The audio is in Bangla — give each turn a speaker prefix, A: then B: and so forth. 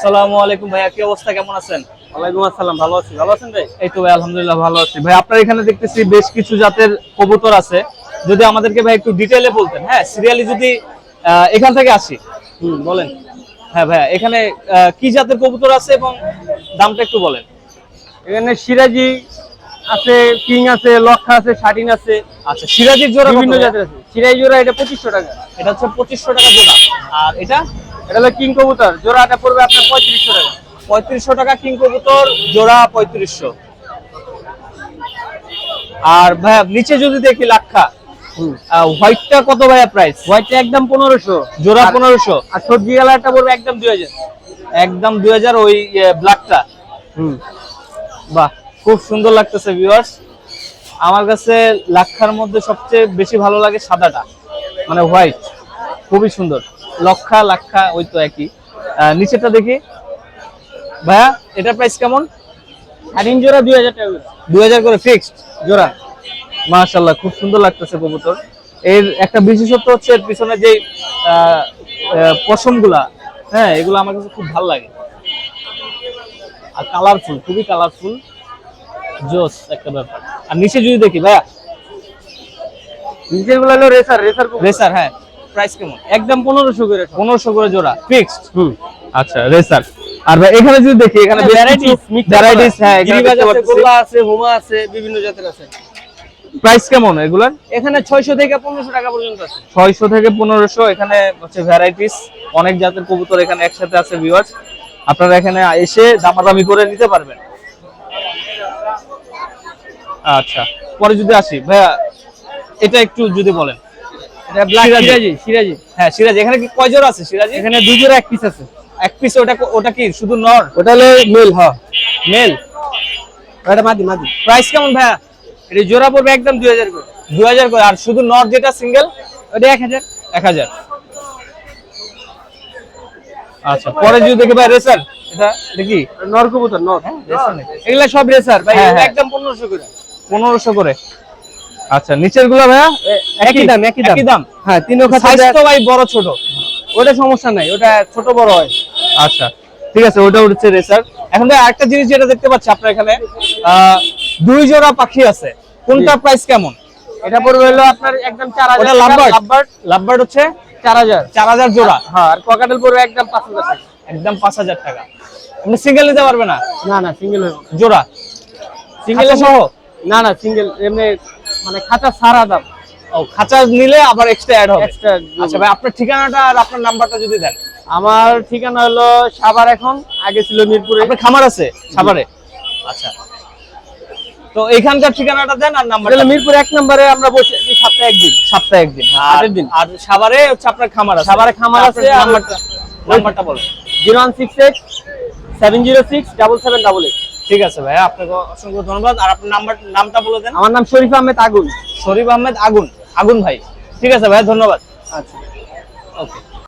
A: আসসালামু আলাইকুম ভাইয়া, কি অবস্থা, কেমন আছেন?
B: ওয়ালাইকুম আসসালাম, ভালো আছি। ভালো আছেন ভাই?
A: এই তো ভাই আলহামদুলিল্লাহ ভালো আছি। ভাই আপনার এখানে দেখতেছি বেশ কিছু জাতের কবুতর আছে, যদি আমাদেরকে ভাই একটু ডিটেইলে বলতেন। হ্যাঁ, সিরিয়ালি যদি এখান থেকে আসি।
B: বলেন।
A: হ্যাঁ ভাইয়া, এখানে কি জাতের কবুতর আছে এবং দামটা একটু বলেন।
B: এখানে সিরাজি আছে, কিং আছে, লক্ষা আছে, শাটিন আছে।
A: আচ্ছা, সিরাজির জোড়া
B: বিভিন্ন
A: কত?
B: জাতের আছে। সিরাজি জোড়া এটা 2500 টাকা।
A: এটা হচ্ছে 2500 টাকা জোড়া। আর এটা
B: এটা হলো কিং কবুতর, জোড়াটা পড়বে আপনার 3500 টাকা।
A: 3500 টাকা কিং কবুতর জোড়া 3500। আর ভাইয়া নিচে যদি দেখি লাক্ষা, হোয়াইটটা কত ভাইয়া প্রাইস?
B: হোয়াইটটা একদম 1500
A: জোড়া 1500।
B: আর সবজি কালারটা পড়বে একদম 2000।
A: একদম 2000 ওই ব্ল্যাকটা। বাহ, খুব সুন্দর লাগতেছে ভিউয়ার্স। আমার কাছে লাক্ষার মধ্যে সবচেয়ে বেশি ভালো লাগে সাদাটা, মানে হোয়াইট, খুবই সুন্দর। লক্ষা লাক্ষা ওই তো একই। নিচেরটা দেখি ভাইয়া, এটার প্রাইস কেমন?
B: শাটিন জোড়া 2000 টাকা।
A: 2000 করে ফিক্সড
B: জোড়া।
A: মাশাআল্লাহ, খুব সুন্দর লাগতেছে কবুতর। এর একটা বিশেষত্ব হচ্ছে এর পিছনে যে পশমগুলা, হ্যাঁ এগুলো আমার কাছে খুব ভালো লাগে। আর কালারফুল, খুবই কালারফুল, জোস একটা ব্যাপার। আর নিচে যদি দেখি ভাইয়া,
B: নিচের গুলো হলো রেসার।
A: রেসার, হ্যাঁ প্রাইস কেমন?
B: একদম 1500 করে।
A: 1500 করে জোড়া ফিক্সড। আচ্ছা, রেসার। আর ভাই এখানে যদি দেখি, এখানে ভ্যারাইটিস, হ্যাঁ
B: গিরিবাজ আছে, গোল্লা আছে, হোমা আছে, বিভিন্ন জাতের আছে।
A: প্রাইস কেমন এগুলার?
B: এখানে 600 থেকে 1500 টাকা পর্যন্ত আছে।
A: 600 থেকে 1500। এখানে হচ্ছে ভ্যারাইটিস, অনেক জাতের কবুতর এখানে একসাথে আছে ভিউয়ার্স। আপনারা এখানে এসে দামাদামি করে নিতে পারবেন। আচ্ছা, পরে যদি আসি ভাইয়া, এটা একটু যদি বলেন।
B: এটা ব্ল্যাক সিরাজি।
A: হ্যাঁ সিরাজি। এখানে কি কয় জোড়া আছে সিরাজি?
B: এখানে 2 জোড়া, এক পিস আছে।
A: এক পিস। ওটা কি শুধু নর?
B: ওটা হলো মেল। হ্যাঁ,
A: মেল।
B: ওটা মাদি।
A: প্রাইস কেমন ভাইয়া?
B: এটা জোড়া পড়বে একদম 2000 করে।
A: 2000 করে। আর শুধু নর যেটা সিঙ্গেল?
B: ওটা 1000।
A: 1000। আচ্ছা, পরে যদি দেখি ভাই রেসার, এটা কি?
B: নর কবুতর, নর।
A: রেসার নাকি?
B: এগুলা সব রেসার ভাই,
A: হ্যাঁ, হ্যাঁ।
B: একদম 1500 করে।
A: 1500 করে। আচ্ছা, নিচের গুলো ভাইয়া
B: একই দাম। হ্যাঁ, তিনও
A: সাইজ তো ভাই বড় ছোট?
B: ওটা সমস্যা নাই, ওটা ছোট বড় হয়।
A: আচ্ছা ঠিক আছে, ওটা হচ্ছে রেসার। এখন ভাই আরেকটা জিনিস যেটা দেখতে পাচ্ছি আপনার এখানে, 2 জোড়া পাখি আছে, কোনটা প্রাইস কেমন?
B: এটা পড়বে হলো আপনার একদম 4000।
A: ওটা লাভবার্ড হচ্ছে 4000 জোড়া।
B: হ্যাঁ, আর ককাটেল পড়বে একদম 5000 টাকা।
A: একদম 5000 টাকা। আপনি সিঙ্গেল নিতে পারবে না?
B: না, সিঙ্গেল হবে না।
A: জোড়া
B: সিঙ্গেল সহ? না, সিঙ্গেল এমনি, মানে খাঁচা সারা দাম।
A: ও, খাঁচা নিলে আবার এক্সট্রা অ্যাড হবে।
B: এক্সট্রা।
A: আচ্ছা ভাই, আপনার ঠিকানাটা আর আপনার নাম্বারটা যদি দেন।
B: আমার ঠিকানা হলো সাভার, এখন আগে ছিল মিরপুরে।
A: আপনার খামার আছে সাভারে? আচ্ছা, তো এখানকার ঠিকানাটা দেন আর নাম্বারটা।
B: মিরপুর 1 নম্বরে আমরা বসে আছি সপ্তাহে একদিন।
A: আর সাভারে হচ্ছে আপনার খামার আছে?
B: সাভারে খামার আছে।
A: নাম্বারটা বলেন।
B: 0168 706 7788।
A: ঠিক আছে ভাই, আপনাকে অসংখ্য ধন্যবাদ। আর আপনার নামটা বলে দেন।
B: আমার নাম শরীফ আহমেদ আগুন।
A: শরীফ আহমেদ আগুন ভাই। ঠিক আছে ভাই, ধন্যবাদ।
B: আচ্ছা,
A: ওকে।